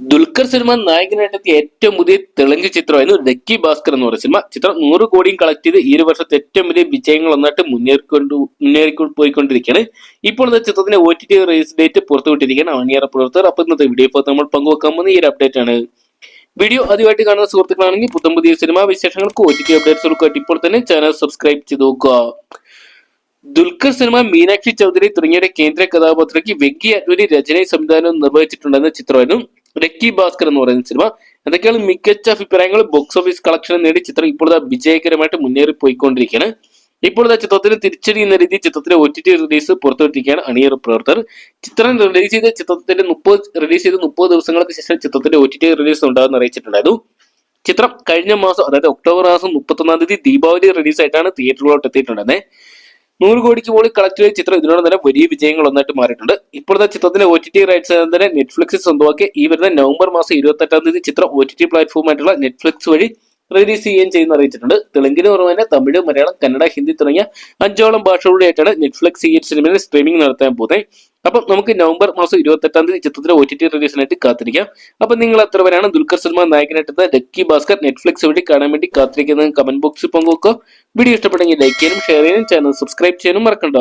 ദുൽഖർ സൽമാൻ നായകനായിട്ടെത്തിയ ഏറ്റവും പുതിയ തെലുങ്ക് ചിത്രമായിരുന്നു ലക്കി ഭാസ്കർ എന്ന് പറയുന്ന സിനിമ. ചിത്രം 100 കോടിയും കളക്ട് ചെയ്ത് ഈ ഒരു വർഷത്തെ ഏറ്റവും വലിയ വിജയങ്ങൾ ഒന്നായിട്ട് മുന്നേറിക്കൊണ്ടിരിക്കുകയാണ്. ഇപ്പോൾ ചിത്രത്തിന്റെ OTT റിലീസ് ഡേറ്റ് പുറത്തുവിട്ടിരിക്കുകയാണ് അണിയറ പ്രവർത്തകർ. അപ്പൊ ഇന്നത്തെ വീഡിയോ നമ്മൾ പങ്കുവെക്കാൻ പോകുന്ന ഈ ഒരു അപ്ഡേറ്റ് ആണ്. വീഡിയോ ആദ്യമായിട്ട് കാണുന്ന സുഹൃത്തുക്കളാണെങ്കിൽ പുതിയ സിനിമാ വിശേഷങ്ങൾക്ക് OTT അപ്ഡേറ്റ്സുകൾക്കായിട്ട് ഇപ്പോൾ തന്നെ ചാനൽ സബ്സ്ക്രൈബ് ചെയ്ത് നോക്കുക. ദുൽഖർ സൽമാൻ, മീനാക്ഷി ചൗധരി തുടങ്ങിയ കേന്ദ്ര കഥാപാത്രയ്ക്ക് വെങ്കി അദ്വാനി രചനയും സംവിധാനവും നിർവഹിച്ചിട്ടുണ്ടെന്ന ചിത്രമായിരുന്നു ലക്കി ഭാസ്കർ എന്ന് പറയുന്ന സിനിമ. എന്തൊക്കെയാണ് മികച്ച അഭിപ്രായങ്ങൾ ബോക്സ് ഓഫീസ് കളക്ഷൻ നേടി ചിത്രം ഇപ്പോൾ വിജയകരമായിട്ട് മുന്നേറി പോയിക്കൊണ്ടിരിക്കുകയാണ്. ഇപ്പോൾ ചിത്രത്തിന് തിരിച്ചടി എന്ന രീതിയിൽ ചിത്രത്തിന്റെ OTT റിലീസ് പുറത്തുവിട്ടിരിക്കുകയാണ് അണിയറ പ്രവർത്തകർ. ചിത്രം റിലീസ് ചെയ്ത് 30 ദിവസങ്ങൾക്ക് ശേഷം ചിത്രത്തിന്റെ OTT റിലീസ് ഉണ്ടാകുമെന്ന് അറിയിച്ചിട്ടുണ്ടായിരുന്നു. ചിത്രം കഴിഞ്ഞ മാസം, അതായത് ഒക്ടോബർ മാസം 31 തീയതി ദീപാവലി റിലീസ് ആയിട്ടാണ് തിയേറ്ററുകളോട്ട് എത്തിയിട്ടുണ്ടെന്ന്. 100 കോടിക്ക് മുകളിൽ കളക്ട് ചെയ്ത ചിത്രം ഇതിനോട് തന്നെ വലിയ വിജയങ്ങൾ ഒന്നായിട്ട് മാറിയിട്ടുണ്ട്. ഇപ്പോഴത്തെ ചിത്രത്തിന്റെ OTT റൈറ്റ്സ് തന്നെ നെറ്റ്ഫ്ലിക്സ് സ്വന്തമാക്കി ഈ വരുന്ന നവംബർ മാസം 28 തീയതി ചിത്രം OTT പ്ലാറ്റ്ഫോമായിട്ടുള്ള നെറ്റ്ഫ്ലിക്സ് വഴി റിലീസ് ചെയ്യുകയും ചെയ്യുന്ന തെലുങ്കിന് പുറമെ തന്നെ തമിഴ്, മലയാളം, കന്നഡ, ഹിന്ദി തുടങ്ങിയ 5ഓളം ഭാഷകളിലായിട്ടാണ് നെറ്റ്ഫ്ലിക്സ് ഈ സിനിമയിൽ സ്ട്രീമിംഗ് നടത്താൻ പോകുന്നത്. അപ്പം നമുക്ക് നവംബർ മാസം 28 തീയതി ചിത്രത്തിന്റെ OTT റിലീസിനായിട്ട് കാത്തിരിക്കാം. അപ്പൊ നിങ്ങൾ എത്ര പേരാണ് ദുൽഖർ സൽമാൻ നായകനായിട്ട് ലക്കി ഭാസ്കർ നെറ്റ്ഫ്ലിക്സ് വഴി കാണാൻ വേണ്ടി കാത്തിരിക്കുന്നത് കമന്റ് ബോക്സിൽ പങ്കുവെക്കുക. വീഡിയോ ഇഷ്ടപ്പെട്ടെങ്കിൽ ലൈക്ക് ചെയ്യാനും ഷെയർ ചെയ്യാനും ചാനൽ സബ്സ്ക്രൈബ് ചെയ്യാനും മറക്കണ്ട.